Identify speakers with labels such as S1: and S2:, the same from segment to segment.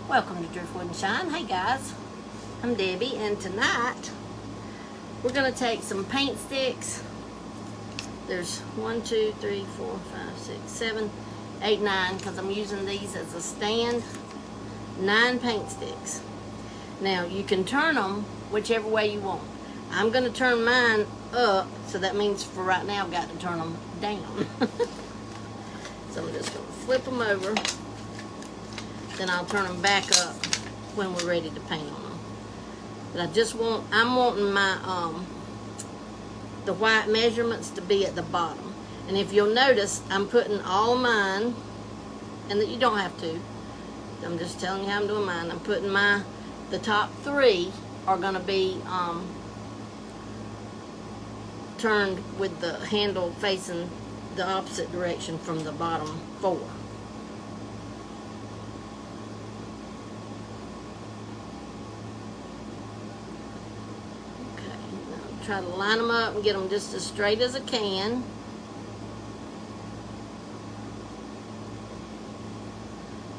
S1: Welcome to Driftwood and Shine. Hey guys, I'm Debbie, and tonight we're going to take some paint sticks. There's 1, 2, 3, 4, 5, 6, 7, 8, 9, because I'm using these as a stand. 9 paint sticks. Now you can turn them whichever way you want. I'm going to turn mine up, so that means for right now I've got to turn them down. So I'm just going to flip them over. Then I'll turn them back up when we're ready to paint on them. But I'm wanting my the white measurements to be at the bottom. And if you'll notice, I'm putting all mine, and that you don't have to. I'm just telling you how I'm doing mine. I'm putting the top 3 are going to be turned with the handle facing the opposite direction from the bottom 4. Okay, now try to line them up and get them just as straight as I can.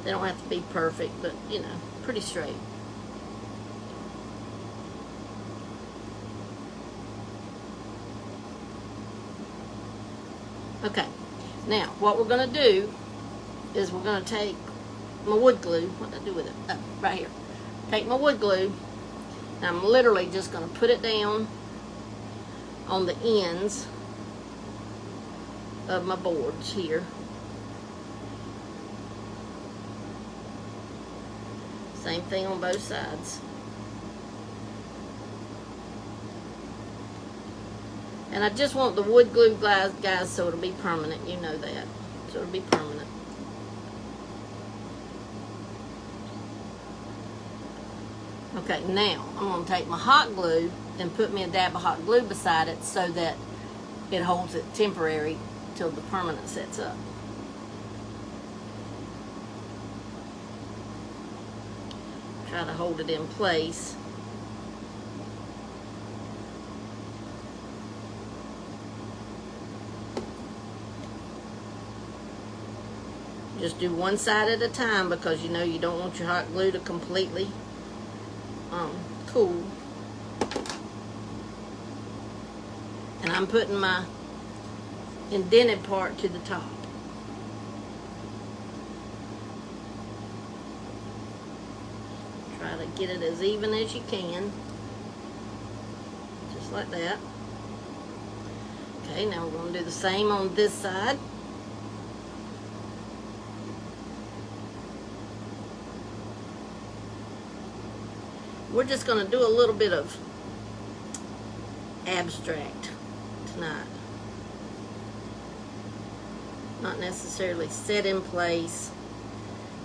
S1: They don't have to be perfect, but you know, pretty straight. Okay, now what we're going to do is we're going to take my wood glue. What did I do with it? Oh, right here. Take my wood glue, and I'm literally just going to put it down on the ends of my boards here. Same thing on both sides. And I just want the wood glue guys, so it'll be permanent. You know that. So it'll be permanent. Okay, now I'm going to take my hot glue and put me a dab of hot glue beside it so that it holds it temporary till the permanent sets up. Try to hold it in place. Just do one side at a time, because you know you don't want your hot glue to completely cool. And I'm putting my indented part to the top. Try to get it as even as you can. Just like that. Okay, now we're going to do the same on this side. We're just going to do a little bit of abstract tonight. Not necessarily set in place.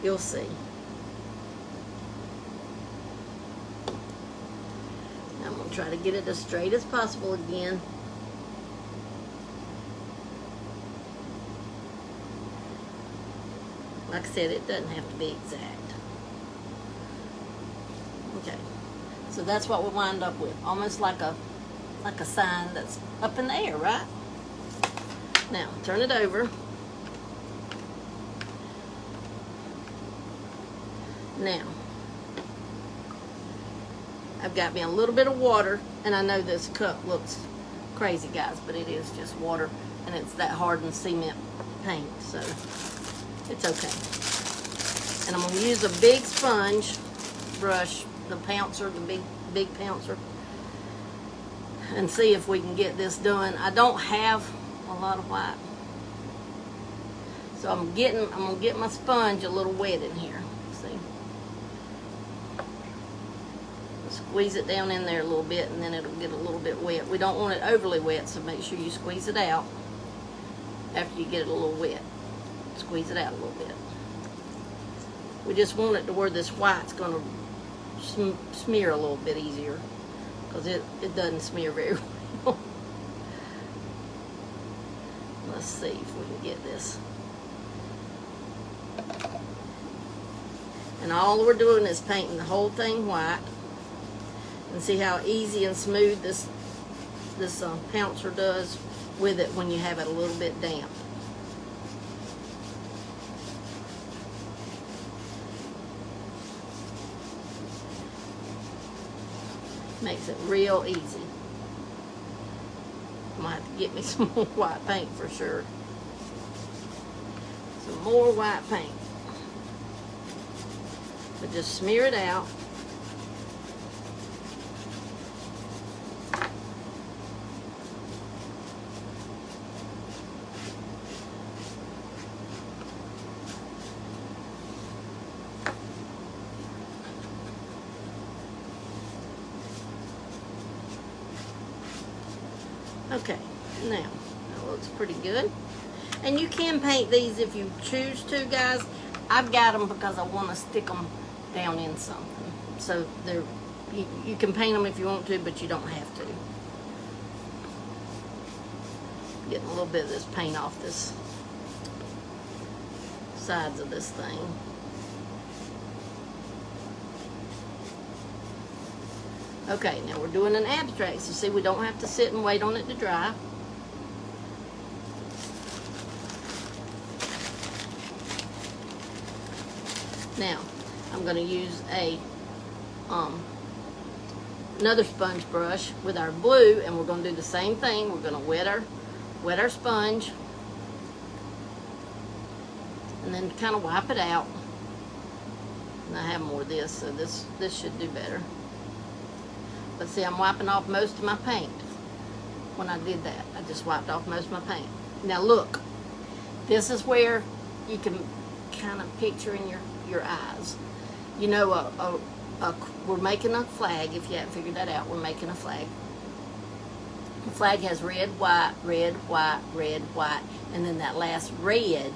S1: You'll see. I'm going to try to get it as straight as possible again. Like I said, it doesn't have to be exact. Okay, so that's what we wind up with, almost like a sign that's up in the air, right? Now turn it over. Now I've got me a little bit of water, and I know this cup looks crazy, guys, but it is just water, and it's that hardened cement paint, so it's okay. And I'm going to use a big sponge brush, the pouncer, the big pouncer, and see if we can get this done. I don't have a lot of white, so I'm gonna get my sponge a little wet in here. See, squeeze it down in there a little bit, and then it'll get a little bit wet. We don't want it overly wet, so make sure you squeeze it out after you get it a little wet. Squeeze it out a little bit. We just want it to where this white's gonna smear a little bit easier, because it doesn't smear very well. Let's see if we can get this. And all we're doing is painting the whole thing white. And see how easy and smooth this pouncer does with it when you have it a little bit damp. Makes it real easy. I'm gonna have to get me some more white paint for sure. Some more white paint. But just smear it out. Okay, now that looks pretty good. And you can paint these if you choose to, guys. I've got them because I want to stick them down in something. So they're, you can paint them if you want to, but you don't have to. Getting a little bit of this paint off this sides of this thing. Okay, now we're doing an abstract, so see, we don't have to sit and wait on it to dry. Now, I'm going to use a another sponge brush with our blue, and we're going to do the same thing. We're going to wet our sponge, and then kind of wipe it out. And I have more of this, so this should do better. But see, I'm wiping off most of my paint. When I did that, I just wiped off most of my paint. Now look, this is where you can kind of picture in your eyes. You know, we're making a flag. If you haven't figured that out, we're making a flag. The flag has red, white, red, white, red, white, and then that last red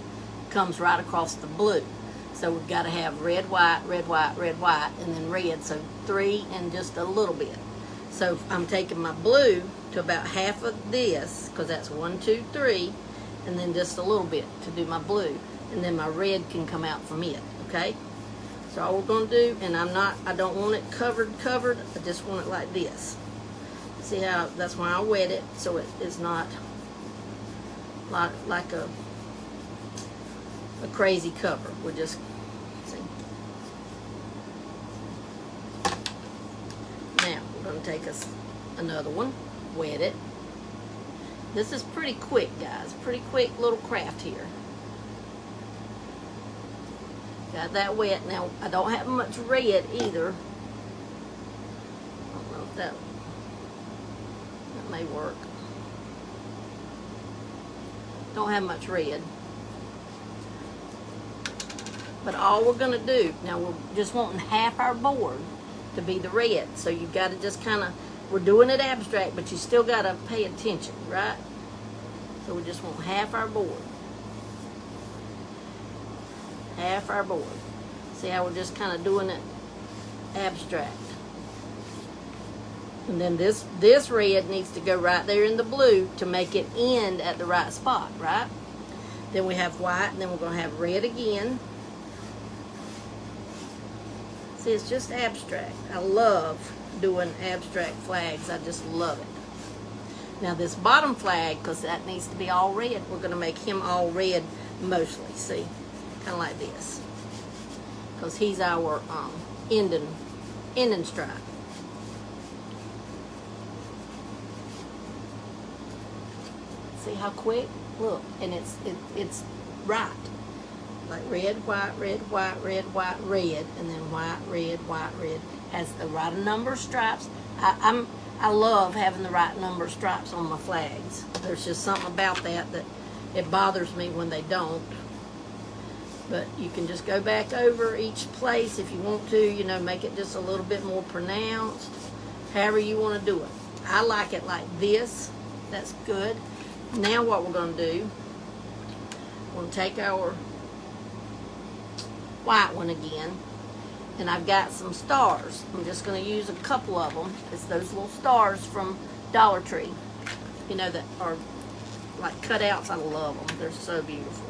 S1: comes right across the blue. So we've got to have red, white, red, white, red, white, and then red. So 3 and just a little bit. So I'm taking my blue to about half of this, because that's 1, 2, 3, and then just a little bit to do my blue. And then my red can come out from it, okay? So all we're going to do, and I don't want it covered, I just want it like this. See how, that's why I wet it, so it is not like a crazy cover. We're just, see. Now, we're going to take us another one, wet it. This is pretty quick, guys. Pretty quick little craft here. Got that wet. Now, I don't have much red either. I don't know if that may work. Don't have much red. But all we're going to do, now we're just wanting half our board to be the red. So you've got to just kind of, we're doing it abstract, but you still got to pay attention, right? So we just want half our board. Half our board. See how we're just kind of doing it abstract. And then this red needs to go right there in the blue to make it end at the right spot, right? Then we have white, and then we're going to have red again. See, it's just abstract. I love doing abstract flags. I just love it. Now this bottom flag, because that needs to be all red, we're going to make him all red mostly, see? Kind of like this. Because he's our ending stripe. See how quick? Look, and it's right. Like red, white, red, white, red, white, red, and then white, red, has the right number of stripes. I love having the right number of stripes on my flags. There's just something about that it bothers me when they don't. But you can just go back over each place if you want to, you know, make it just a little bit more pronounced, however you want to do it. I like it like this. That's good. Now what we're going to do, we're going to take our white one again, and I've got some stars. I'm just going to use a couple of them. It's those little stars from Dollar Tree, you know, that are like cutouts. I love them. They're so beautiful.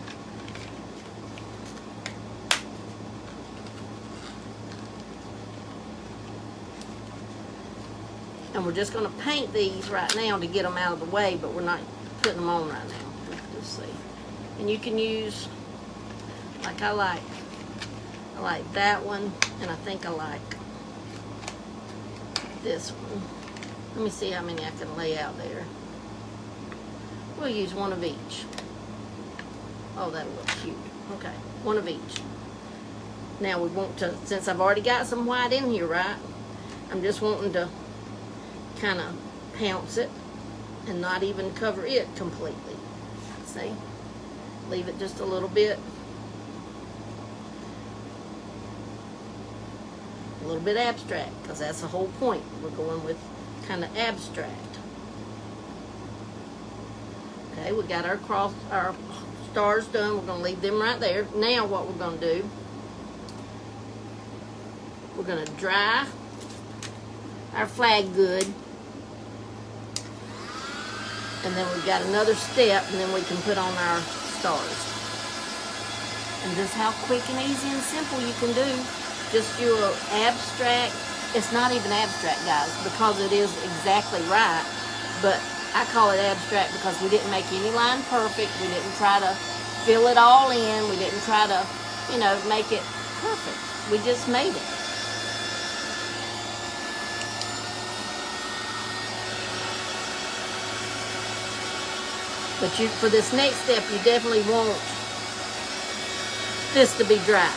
S1: And we're just going to paint these right now to get them out of the way, but we're not putting them on right now. Just see. And you can use, like I like that one, and I think I like this one. Let me see how many I can lay out there. We'll use one of each. Oh, that'll look cute. Okay, one of each. Now we want to, since I've already got some white in here, right? I'm just wanting to kind of pounce it and not even cover it completely. See? Leave it just a little bit. A little bit abstract, because that's the whole point. We're going with kind of abstract. Okay, we got our stars done. We're going to leave them right there. Now what we're going to do, we're going to dry our flag good. And then we've got another step, and then we can put on our stars. And just how quick and easy and simple you can do. Just your abstract. It's not even abstract, guys, because it is exactly right. But I call it abstract because we didn't make any line perfect. We didn't try to fill it all in. We didn't try to, you know, make it perfect. We just made it. But for this next step, you definitely want this to be dry.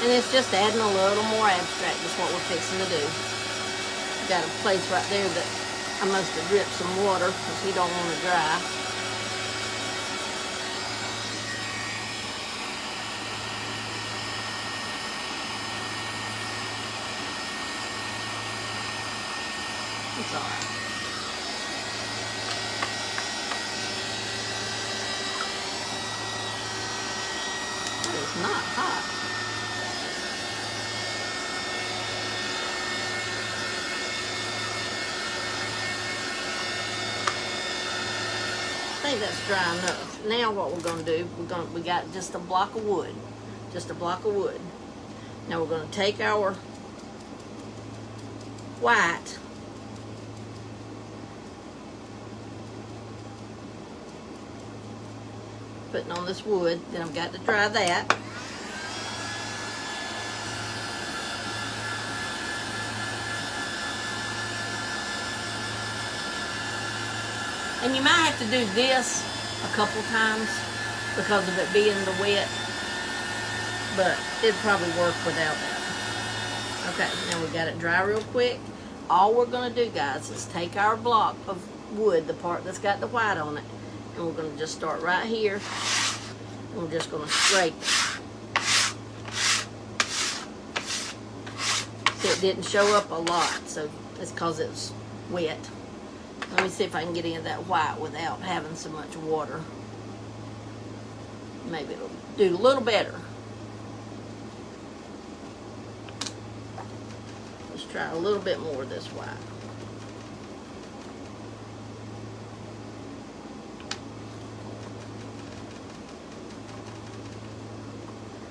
S1: And it's just adding a little more abstract. That's what we're fixing to do. Got a place right there that I must have dripped some water because we don't want to dry. It's all right. It's not hot. I think that's dry enough. Now what we're going to do, we got just a block of wood. Just a block of wood. Now we're going to take our white, putting on this wood, then I've got to dry that. And you might have to do this a couple times because of it being the wet, but it'd probably work without that. Okay, now we got it dry real quick. All we're going to do, guys, is take our block of wood, the part that's got the white on it, and we're going to just start right here, and we're just going to scrape it. See, it didn't show up a lot, so it's because it's wet. Let me see if I can get any of that white without having so much water. Maybe it'll do a little better. Let's try a little bit more of this white.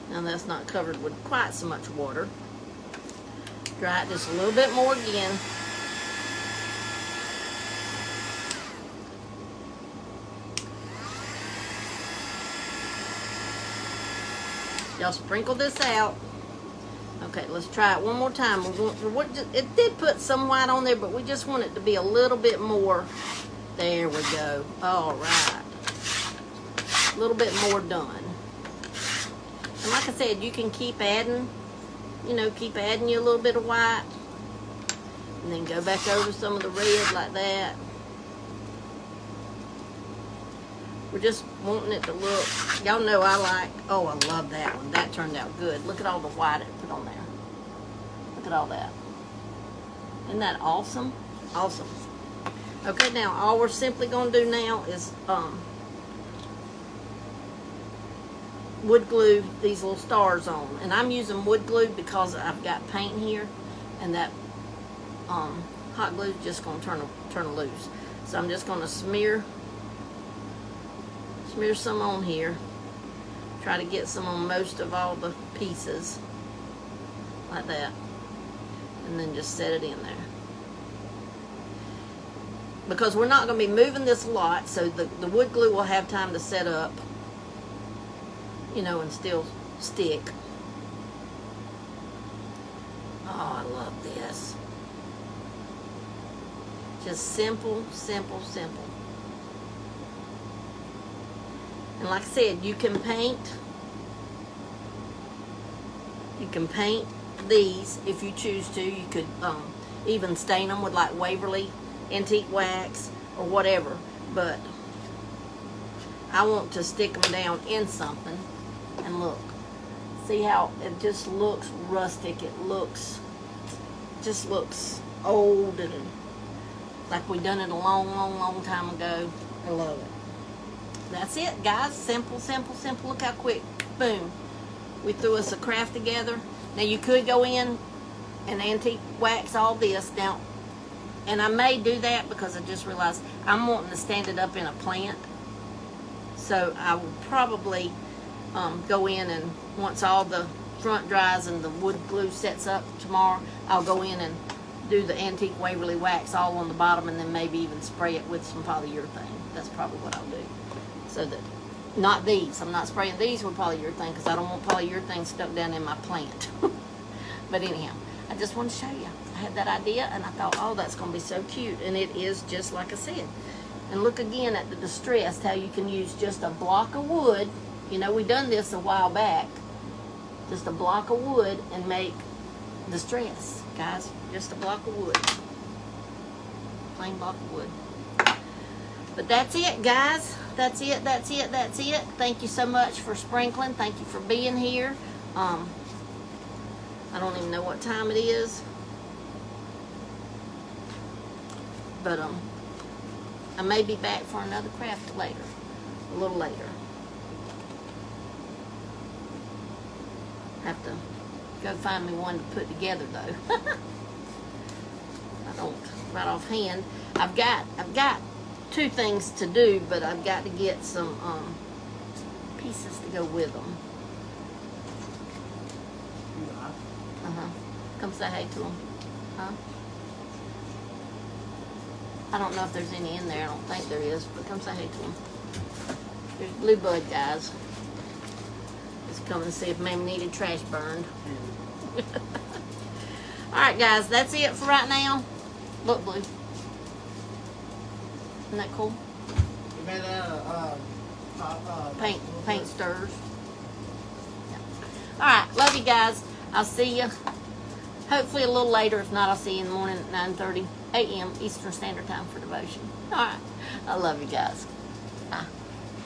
S1: Now that's not covered with quite so much water. Dry it just a little bit more again. Y'all sprinkle this out. Okay, let's try it one more time. It did put some white on there, but we just want it to be a little bit more. There we go. All right. A little bit more done. And like I said, you can keep adding, keep adding you a little bit of white. And then go back over some of the red like that. We're just wanting it to look, y'all know I love that one. That turned out good. Look at all the white it put on there. Look at all that. Isn't that awesome? Awesome. Okay, now all we're simply going to do now is wood glue these little stars on. And I'm using wood glue because I've got paint here, and that hot glue is just going to turn loose. So I'm just going to smear some on here. Try to get some on most of all the pieces. Like that. And then just set it in there. Because we're not going to be moving this a lot, so the wood glue will have time to set up. you know, and still stick. Oh, I love this. Just simple, simple, simple. And like I said, you can paint these if you choose to. You could even stain them with like Waverly antique wax or whatever. But I want to stick them down in something. And look, see how it just looks rustic. It just looks old and like we done it a long, long, long time ago. I love it. That's it, guys. Simple, simple, simple. Look how quick. Boom. We threw us a craft together. Now you could go in and antique wax all this now, and I may do that because I just realized I'm wanting to stand it up in a plant. So I will probably go in, and once all the front dries and the wood glue sets up tomorrow, I'll go in and do the antique Waverly wax all on the bottom, and then maybe even spray it with some polyurethane. That's probably what I'll do. So that, not these. I'm not spraying these with polyurethane because I don't want polyurethane stuck down in my plant. But anyhow, I just want to show you. I had that idea and I thought, oh, that's going to be so cute. And it is just like I said. And look again at the distressed, how you can use just a block of wood. You know, we done this a while back. Just a block of wood and make distress, guys. Just a block of wood. Plain block of wood. But that's it, guys. That's it, that's it, that's it. Thank you so much for sprinkling. Thank you for being here. I don't even know what time it is. But I may be back for another craft later. A little later. Have to go find me one to put together though. I don't right offhand. I've got 2 things to do, but I've got to get some pieces to go with them. Come say hey to them. Huh? I don't know if there's any in there. I don't think there is, but come say hey to them. There's Blue Bud, guys. Just come and see if Mammy needed trash burned. Alright, guys, that's it for right now. Look, Blue. Isn't that cool?
S2: You made
S1: paint stirs. Yeah. Alright, love you guys. I'll see you hopefully a little later. If not, I'll see you in the morning at 9:30 a.m. Eastern Standard Time for devotion. Alright, I love you guys. Bye.